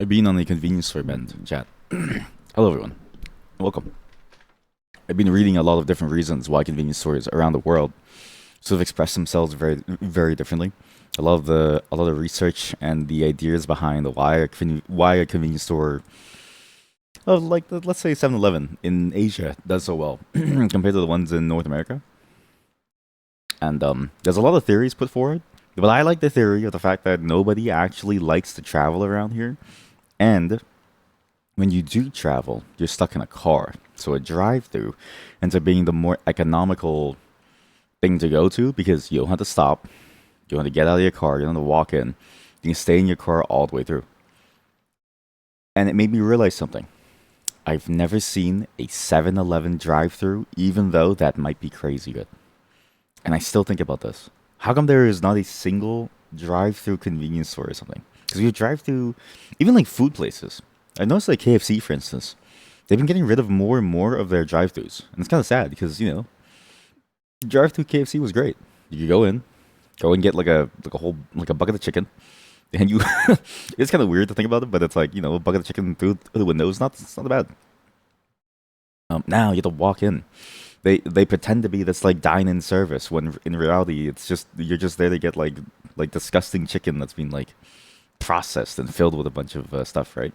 Being on the convenience store bend, chat. Hello, everyone. Welcome. I've been reading a lot of different reasons why convenience stores around the world sort of express themselves very, very differently. A lot of research and the ideas behind why a convenience store of like let's say 7-Eleven in Asia does so well compared to the ones in North America. And there's a lot of theories put forward, but I like the theory of the fact that nobody actually likes to travel around here, and when you do travel, you're stuck in a car. So a drive-through ends up being the more economical thing to go to because you don't have to stop. You don't have to get out of your car. You don't have to walk in. You can stay in your car all the way through. And it made me realize something. I've never seen a 7-Eleven drive-through, even though that might be crazy good. And I still think about this. How come there is not a single drive-through convenience store or something? Because you drive through, even like food places. I noticed like KFC, for instance, they've been getting rid of more and more of their drive-throughs, and it's kind of sad because drive-through KFC was great. You could go and get like a whole like a bucket of chicken, and you. It's kind of weird to think about it, but it's like a bucket of chicken through the window is not it's not bad. Now you have to walk in. They pretend to be this like dine-in service when in reality it's just you're just there to get like disgusting chicken that's been like processed and filled with a bunch of stuff, right?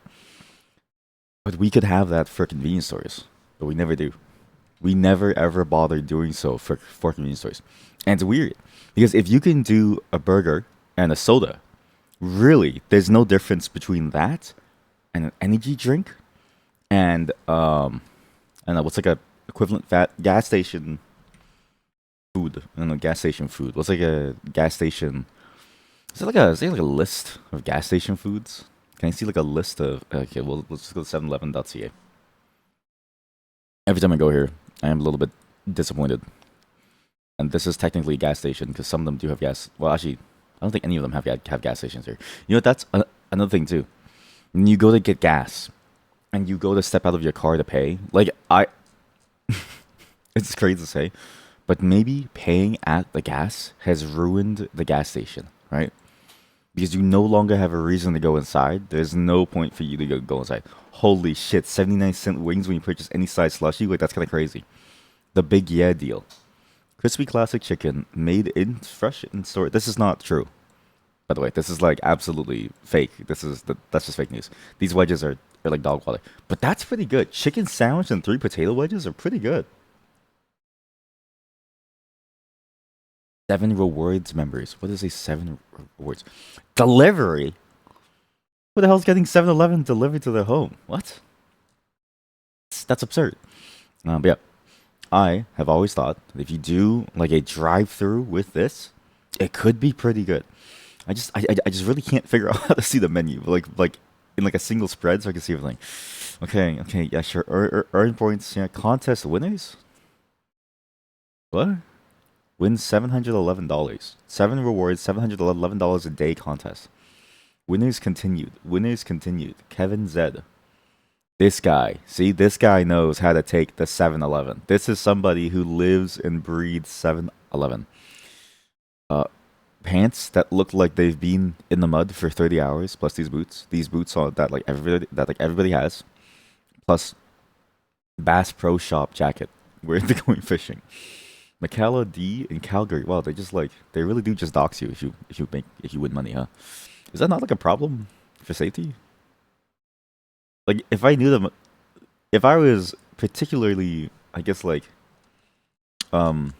But we could have that for convenience stores, but we never do. We never ever bother doing so for convenience stores. And it's weird because if you can do a burger and a soda, really, there's no difference between that and an energy drink and I don't know what's like a equivalent fat gas station food. I don't know gas station food. What's like a gas station? Is it like a list of gas station foods? Can I see like a list of? Okay, well let's just go to 7eleven.ca. Every time I go here, I am a little bit disappointed. And this is technically a gas station because some of them do have gas. Well, actually, I don't think any of them have gas stations here. You know what? Another thing too. When you go to get gas and you go to step out of your car to pay, it's crazy to say, but maybe paying at the gas has ruined the gas station, right? Because you no longer have a reason to go inside. There's no point for you to go inside. Holy shit, 79-cent wings when you purchase any size slushy? Like, that's kind of crazy. The Big Yeah deal. Crispy classic chicken made in fresh in store. This is not true, by the way. This is like absolutely fake. That's just fake news. These wedges are like dog water. But that's pretty good. Chicken sandwich and 3 potato wedges are pretty good. 7 rewards members. What is a 7 rewards? Delivery? Who the hell's getting 7-Eleven delivered to their home? What? That's absurd. But yeah, I have always thought that if you do like a drive-through with this, it could be pretty good. I just really can't figure out how to see the menu. Like in like a single spread, so I can see everything. Okay, yeah, sure. Earn points. Yeah, contest winners. What? Win $711. 7 rewards, $711 a day contest. Winners continued. Winners continued. Kevin Zed. This guy. See, this guy knows how to take the 7-Eleven. This is somebody who lives and breathes 7-Eleven. Pants that look like they've been in the mud for 30 hours, plus these boots. These boots are that everybody has. Plus Bass Pro Shop jacket. Where they're going fishing. McCalla D in Calgary. Wow, they really do just dox you if you win money, huh? Is that not like a problem for safety? Like if I knew them, if I was particularly, I guess um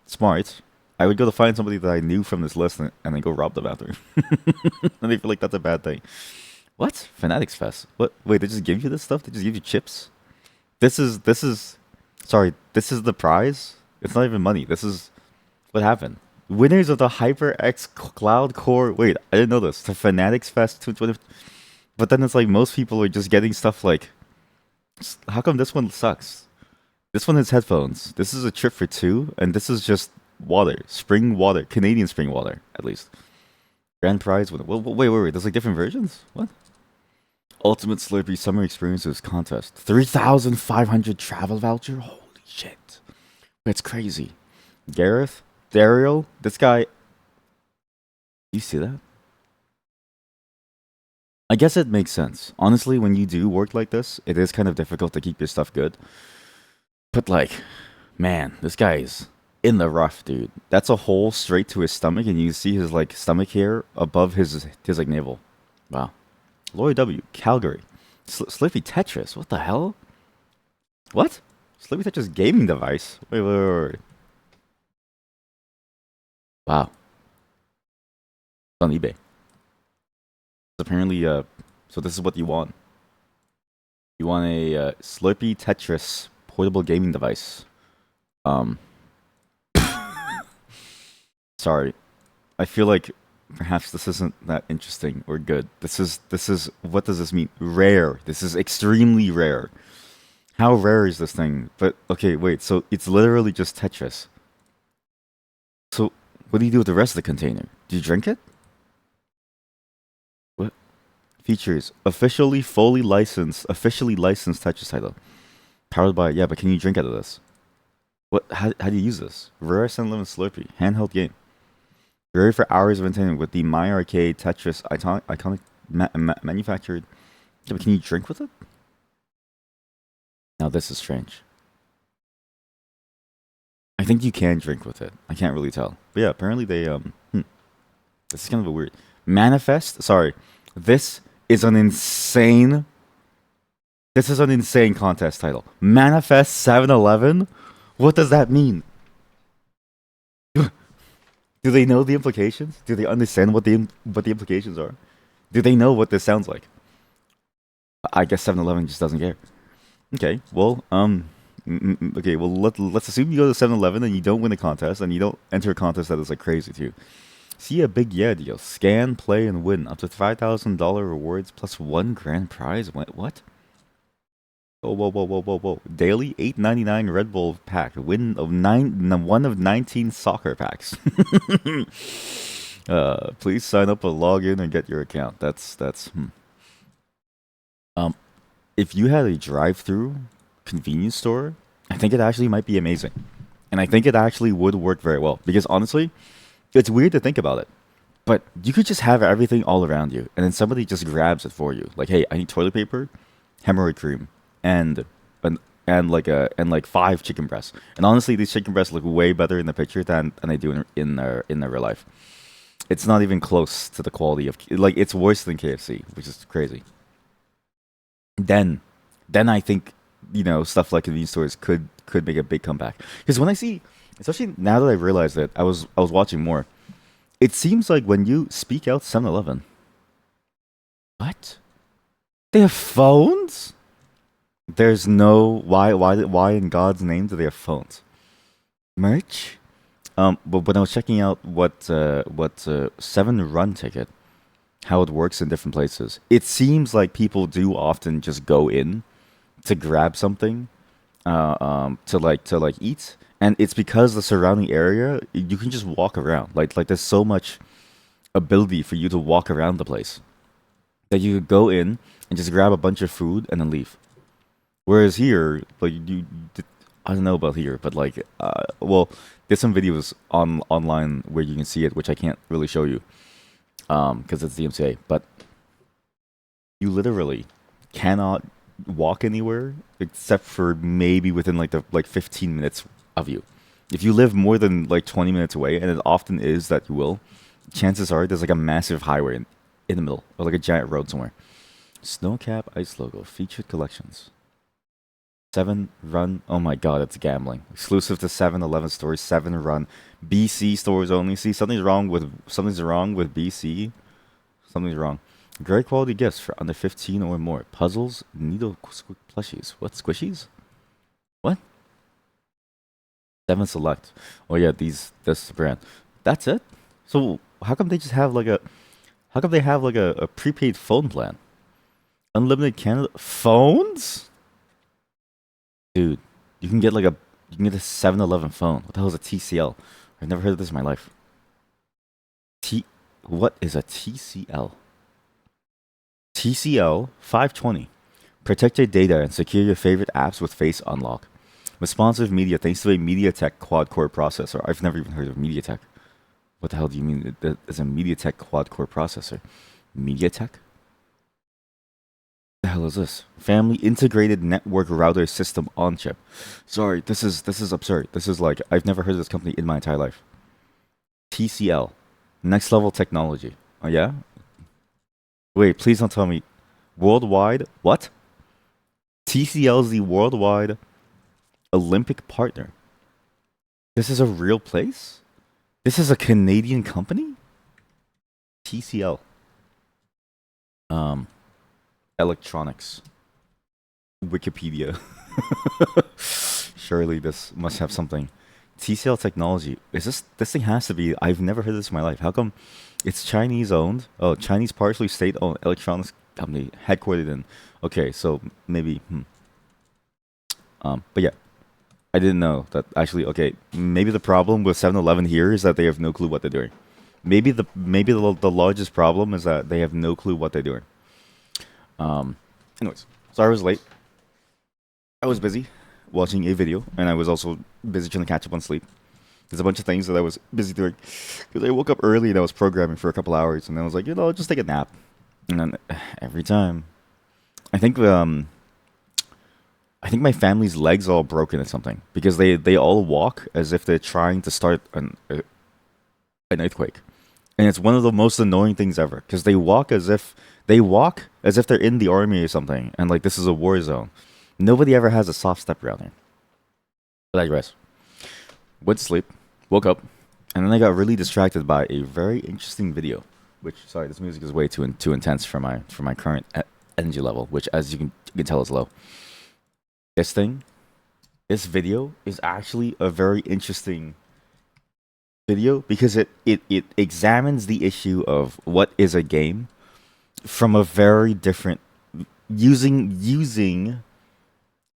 smart, I would go to find somebody that I knew from this list and then go rob the bathroom. And they feel like that's a bad thing. What? Fanatics Fest? What? Wait, they just give you this stuff? They just give you chips? This is sorry, this is the prize? It's not even money. This is what happened. Winners of the HyperX Cloud Core. Wait, I didn't know this. The Fanatics Fest 2020. But then it's like most people are just getting stuff like. How come this one sucks? This one has headphones. This is a trip for two, and this is just water, spring water, Canadian spring water, at least. Grand prize winner. Well, wait. There's like different versions. What? Ultimate Slurpee Summer Experiences contest. 3,500 travel voucher. Holy shit. That's crazy. Gareth, Daryl, this guy. You see that? I guess it makes sense. Honestly, when you do work like this, it is kind of difficult to keep your stuff good. But like, man, this guy is in the rough, dude. That's a hole straight to his stomach, and you see his like stomach hair above his like navel. Wow. Lori W. Calgary. Slippy Tetris. What the hell? What? Slippy Tetris gaming device. Wait. Wow. It's on eBay. Apparently, so this is what you want. You want a Slurpee Tetris portable gaming device. Um, sorry. I feel like perhaps this isn't that interesting or good. This is what does this mean? Rare. This is extremely rare. How rare is this thing? But okay, wait. So it's literally just Tetris. So what do you do with the rest of the container? Do you drink it? What features? Officially licensed Tetris title. Powered by yeah, but can you drink out of this? What? How do you use this? Rare 7-Eleven Slurpee handheld game. Rare for hours of entertainment with the My Arcade Tetris iconic manufactured. Yeah, but can you drink with it? Now this is strange. I think you can drink with it. I can't really tell. But yeah, apparently they this is kind of a weird manifest. Sorry, this is an insane. This is an insane contest title. Manifest 7-Eleven. What does that mean? Do they know the implications? Do they understand what the implications are? Do they know what this sounds like? I guess 7-Eleven just doesn't care. Okay, well, okay, well, let's assume you go to 7-Eleven and you don't win a contest and you don't enter a contest that is like crazy to you. See a big yeah deal. Scan, play, and win up to $5,000 rewards plus one grand prize. What? Whoa. Daily $8.99 Red Bull pack. Win of one of 19 soccer packs. Please sign up or log in and get your account. That's if you had a drive-through convenience store, I think it actually might be amazing. And I think it actually would work very well. Because honestly, it's weird to think about it. But you could just have everything all around you, and then somebody just grabs it for you. Like, hey, I need toilet paper, hemorrhoid cream, and like 5 chicken breasts. And honestly, these chicken breasts look way better in the picture than they do in their real life. It's not even close to the quality of like it's worse than KFC, which is crazy. Then I think stuff like convenience stores could make a big comeback. Because when I see, especially now that I realized that I was watching more, it seems like when you speak out 7-Eleven, what? They have phones? There's no why in God's name do they have phones? Merch? But when I was checking out what 7 Run Ticket, how it works in different places, it seems like people do often just go in to grab something, to like eat, and it's because the surrounding area you can just walk around. Like there's so much ability for you to walk around the place that you could go in and just grab a bunch of food and then leave. Whereas here, like I don't know about here, but like, well, there's some videos online where you can see it, which I can't really show you, because it's DMCA. But you literally cannot walk anywhere except for maybe within like 15 minutes of you. If you live more than like 20 minutes away, and it often is that you will, chances are there's like a massive highway in the middle or like a giant road somewhere. Snowcap Ice logo featured collections. 7-Run. Oh my god, it's gambling. Exclusive to 7-Eleven stores. 7-Run. BC stores only. See, something's wrong with BC. Something's wrong. Great quality gifts for under 15 or more. Puzzles, needle plushies. What, squishies? What? 7 Select. Oh yeah, this brand. That's it? So how come they just have like a prepaid phone plan? Unlimited Canada phones? Dude, you can get a 7-Eleven phone. What the hell is a TCL? I've never heard of this in my life. What is a TCL? TCL 520. Protect your data and secure your favorite apps with Face Unlock. Responsive media thanks to a MediaTek quad-core processor. I've never even heard of MediaTek. What the hell do you mean? It's a MediaTek quad-core processor. MediaTek? hell is this? Family integrated network router system on chip. Sorry, this is absurd. This is like I've never heard of this company in my entire life. TCL, next level technology. Oh yeah. Wait, please don't tell me worldwide. What? TCL is the worldwide Olympic partner. This is a real place? This is a Canadian company? TCL. Electronics. Wikipedia. Surely this must have something. TCL Technology. Is this thing has to be I've never heard of this in my life. How come it's Chinese owned? Oh, Chinese partially state owned electronics company headquartered in. Okay, so maybe but yeah. I didn't know that actually okay, maybe the problem with 7-Eleven here is that they have no clue what they're doing. Maybe the largest problem is that they have no clue what they're doing. Anyways, sorry I was late. I was busy watching a video, and I was also busy trying to catch up on sleep. There's a bunch of things that I was busy doing. Because I woke up early and I was programming for a couple hours, and I was like, I'll just take a nap. And then every time, I think my family's legs are all broken or something because they all walk as if they're trying to start an earthquake, and it's one of the most annoying things ever because they walk as if they're in the army or something, and like this is a war zone. Nobody ever has a soft step around here. But I digress. Went to sleep, woke up, and then I got really distracted by a very interesting video. Which, sorry, this music is way too intense for my current energy level, which, as you can tell, is low. This video is actually a very interesting video because it examines the issue of what is a game from a very different using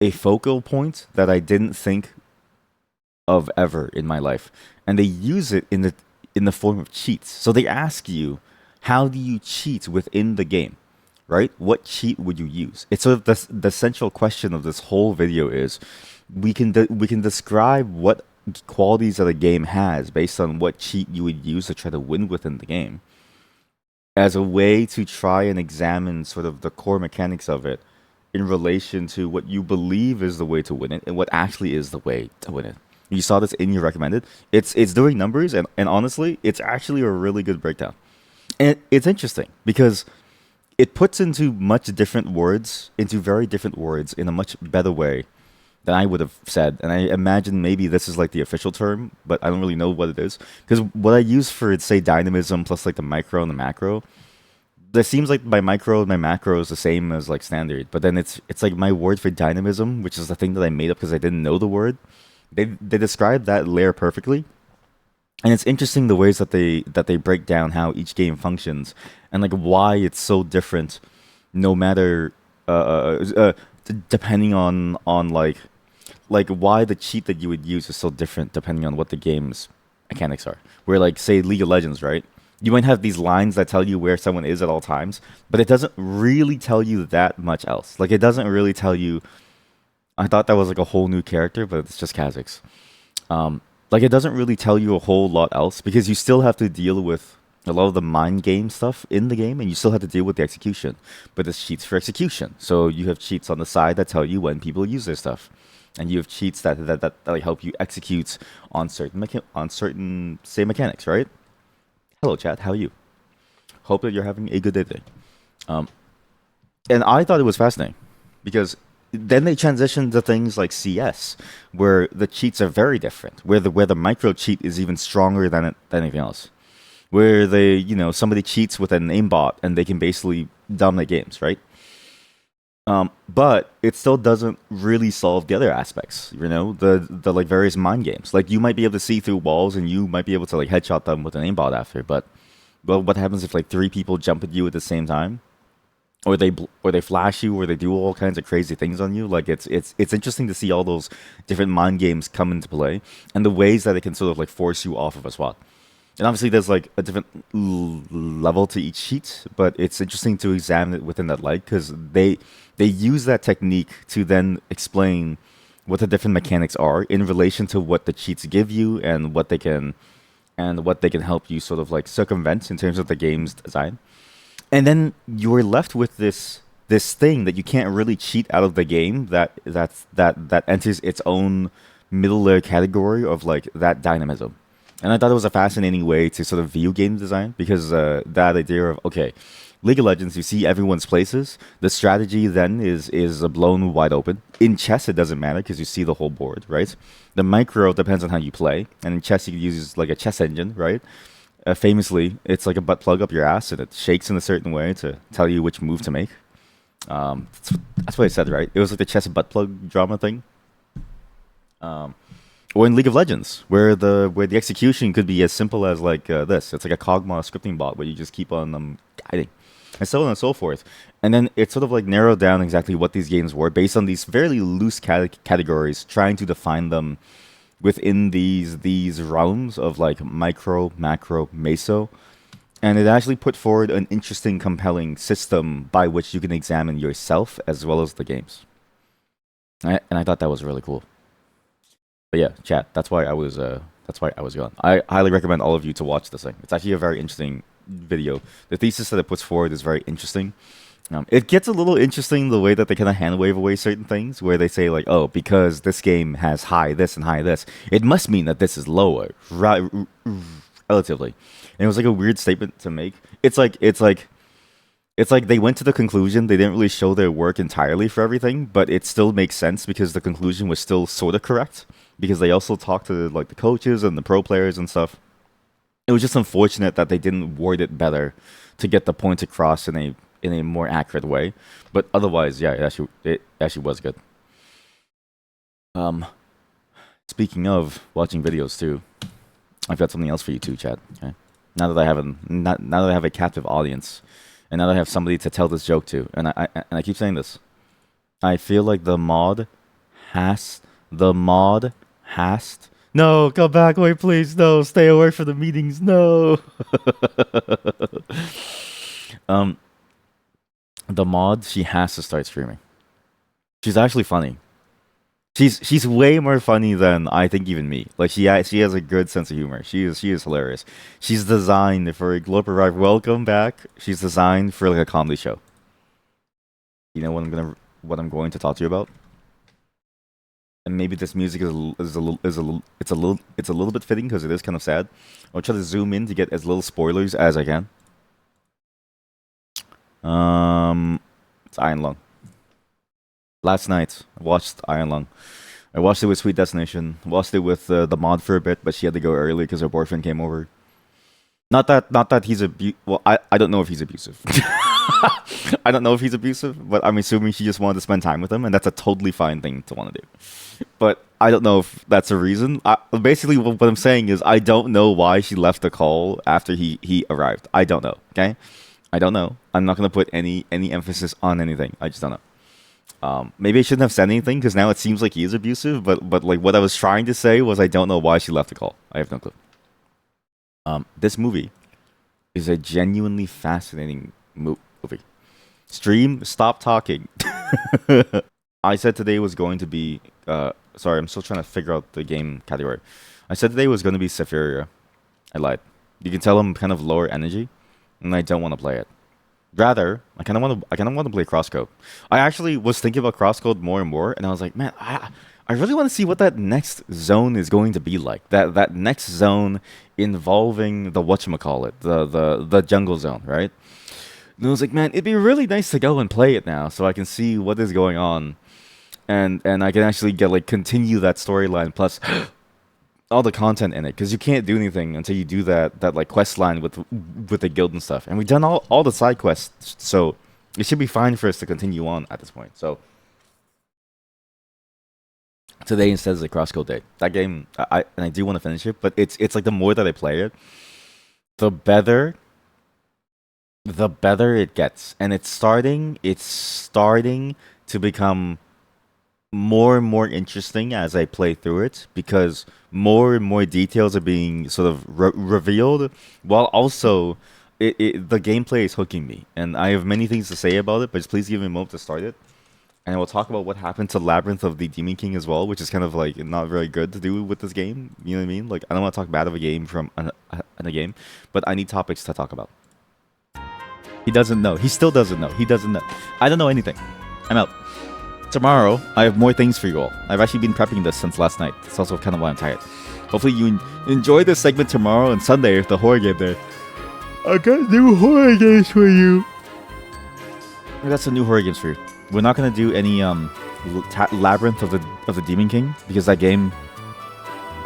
a focal point that I didn't think of ever in my life, and they use it in the form of cheats. So they ask you, how do you cheat within the game, right? What cheat would you use? It's sort of the central question of this whole video is we can describe what qualities that a game has based on what cheat you would use to try to win within the game, as a way to try and examine sort of the core mechanics of it in relation to what you believe is the way to win it and what actually is the way to win it. You saw this in your recommended. It's doing numbers, and honestly, it's actually a really good breakdown. And it's interesting because it puts into very different words in a much better way than I would have said. And I imagine maybe this is like the official term, but I don't really know what it is. Because what I use for, say, dynamism plus like the micro and the macro, it seems like my micro and my macro is the same as like standard. But then it's like my word for dynamism, which is the thing that I made up because I didn't know the word. They describe that layer perfectly. And it's interesting the ways that they break down how each game functions and like why it's so different, no matter depending on like why the cheat that you would use is so different depending on what the game's mechanics are. Where like say League of Legends, right? You might have these lines that tell you where someone is at all times, but it doesn't really tell you that much else. Like it doesn't really tell you. I thought that was like a whole new character, but it's just Kazakhs. Like it doesn't really tell you a whole lot else because you still have to deal with a lot of the mind game stuff in the game, and you still have to deal with the execution. But there's cheats for execution, so you have cheats on the side that tell you when people use their stuff, and you have cheats that like help you execute on certain say mechanics, right? Hello, chat. How are you? Hope that you're having a good day today. And I thought it was fascinating because then they transition to things like CS, where the cheats are very different, where the micro cheat is even stronger than anything else. Where somebody cheats with an aimbot and they can basically dominate games, right? But it still doesn't really solve the other aspects, the like various mind games. Like you might be able to see through walls and you might be able to like headshot them with an aimbot after, but what happens if like 3 people jump at you at the same time? Or they flash you, or they do all kinds of crazy things on you. Like it's interesting to see all those different mind games come into play, and the ways that it can sort of like force you off of a spot. And obviously, there's like a different level to each cheat, but it's interesting to examine it within that light because they use that technique to then explain what the different mechanics are in relation to what the cheats give you and what they can help you sort of like circumvent in terms of the game's design. And then you're left with this this thing that you can't really cheat out of the game that enters its own middle layer category of like that dynamism. And I thought it was a fascinating way to sort of view game design because that idea of okay, League of Legends, you see everyone's places. The strategy then is blown wide open. In chess, it doesn't matter because you see the whole board, right? The micro depends on how you play, and in chess, you can use like a chess engine, right? Famously, it's like a butt plug up your ass, and it shakes in a certain way to tell you which move to make. That's what I said, right? It was like the chess butt plug drama thing. Or in League of Legends, where the execution could be as simple as like this. It's like a Kog'Maw scripting bot where you just keep on guiding, and so on and so forth. And then it sort of like narrowed down exactly what these games were based on these fairly loose categories, trying to define them within these realms of like micro, macro, meso. And it actually put forward an interesting, compelling system by which you can examine yourself as well as the games. And I thought that was really cool. But yeah, chat. That's why I was gone. I highly recommend all of you to watch this thing. It's actually a very interesting video. The thesis that it puts forward is very interesting. It gets a little interesting the way that they kind of hand wave away certain things, where they say like, "Oh, because this game has high this and high this, it must mean that this is lower, relatively." And it was like a weird statement to make. It's like they went to the conclusion. They didn't really show their work entirely for everything, but it still makes sense because the conclusion was still sort of correct. Because they also talked to like the coaches and the pro players and stuff. It was just unfortunate that they didn't word it better to get the point across in a more accurate way. But otherwise, yeah, it actually was good. Speaking of watching videos too, I've got something else for you too, chat. Okay, now that I have a captive audience, and now that I have somebody to tell this joke to, and I keep saying this, I feel like the mod has. No, come back, wait, please. No, stay away from the meetings. No. The mod, she has to start streaming. She's actually funny. She's way more funny than I think even me. Like she has a good sense of humor. She is hilarious. She's designed for a Globe Arrive. Welcome back. She's designed for like a comedy show. You know what I'm going to talk to you about? And maybe this music is a little bit fitting because it is kind of sad. I'll try to zoom in to get as little spoilers as I can. It's Iron Lung. Last night I watched Iron Lung. I watched it with Sweet Destination. Watched it with the mod for a bit, but she had to go early because her boyfriend came over. Not that he's well, I don't know if he's abusive. I don't know if he's abusive, but I'm assuming she just wanted to spend time with him, and that's a totally fine thing to want to do. But I don't know if that's a reason. Basically, what I'm saying is I don't know why she left the call after he arrived. I don't know, okay? I don't know. I'm not going to put any emphasis on anything. I just don't know. Maybe I shouldn't have said anything because now it seems like he is abusive, but like what I was trying to say was I don't know why she left the call. I have no clue. This movie is a genuinely fascinating movie. Stream, stop talking. I said today was going to be... sorry, I'm still trying to figure out the game category. I said today was going to be Sephiria. I lied. You can tell I'm kind of lower energy, and I don't want to play it. Rather, I kind of want to play Crosscode. I actually was thinking about Crosscode more and more, and I was like, man, I really want to see what that next zone is going to be like. That next zone involving the whatchamacallit, the jungle zone, right? And I was like, man, it'd be really nice to go and play it now, so I can see what is going on, and I can actually get like continue that storyline plus all the content in it, because you can't do anything until you do that like quest line with the guild and stuff. And we've done all the side quests, so it should be fine for us to continue on at this point. So today instead is a Crosscode day. That game, I do want to finish it, but it's like the more that I play it, the better it gets, and it's starting to become more and more interesting as I play through it, because more and more details are being sort of revealed, while also the gameplay is hooking me, and I have many things to say about it, but just please give me a moment to start it. And we'll talk about what happened to Labyrinth of the Demon King as well, which is kind of like not very good to do with this game. You know what I mean? Like, I don't want to talk bad of a game from a game, but I need topics to talk about. He doesn't know. He still doesn't know. He doesn't know. I don't know anything. I'm out. Tomorrow, I have more things for you all. I've actually been prepping this since last night. It's also kind of why I'm tired. Hopefully you enjoy this segment tomorrow and Sunday if the horror game there. I got new horror games for you. I got some new horror games for you. We're not gonna do any Labyrinth of the Demon King because that game.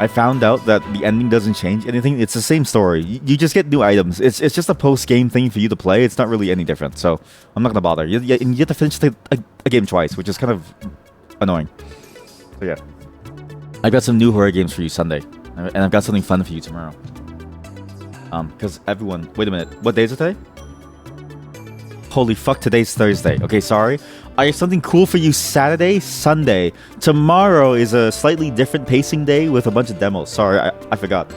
I found out that the ending doesn't change anything. It's the same story. You just get new items. It's just a post-game thing for you to play. It's not really any different. So I'm not gonna bother. You have to finish a game twice, which is kind of annoying. So yeah, I got some new horror games for you Sunday, and I've got something fun for you tomorrow. Because everyone, wait a minute. What day is it today? Holy fuck! Today's Thursday. Okay, sorry. I have something cool for you Saturday, Sunday. Tomorrow is a slightly different pacing day with a bunch of demos. Sorry, I forgot.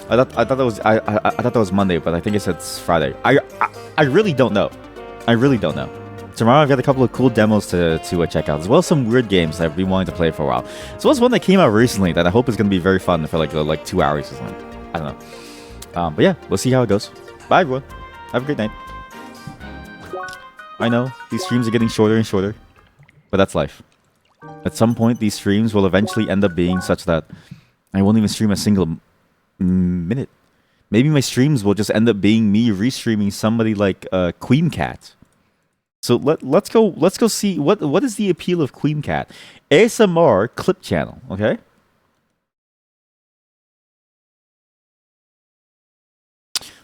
I thought that was Monday, but I think it said it's Friday. I really don't know. I really don't know. Tomorrow I've got a couple of cool demos to check out, as well as some weird games that I've been wanting to play for a while. As well as one that came out recently that I hope is going to be very fun for like 2 hours or something. I don't know. But yeah, we'll see how it goes. Bye everyone. Have a great night. I know, these streams are getting shorter and shorter, but that's life. At some point, these streams will eventually end up being such that I won't even stream a single minute. Maybe my streams will just end up being me restreaming somebody like Queen Cat. So let's go see what is the appeal of Queen Cat. ASMR clip channel, okay?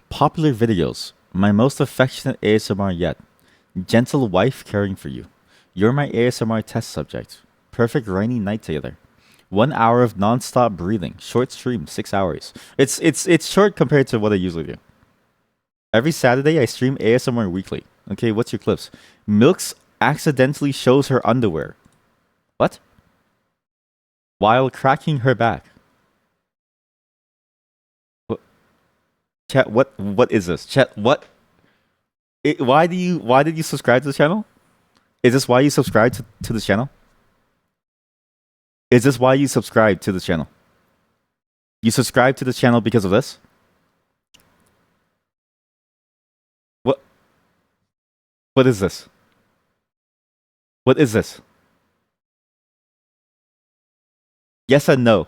Popular videos. My most affectionate ASMR yet. Gentle wife caring for you. You're my ASMR test subject. Perfect rainy night together. 1 hour of non-stop breathing. Short stream, 6 hours. It's short compared to what I usually do. Every Saturday I stream ASMR weekly. Okay, what's your clips? Milks accidentally shows her underwear. What? While cracking her back. What? Chat, what is this? Chat, what? Why did you subscribe to the channel? Is this why you subscribe to the channel? Is this why you subscribe to the channel? You subscribe to the channel because of this? What is this? What is this? Yes and no.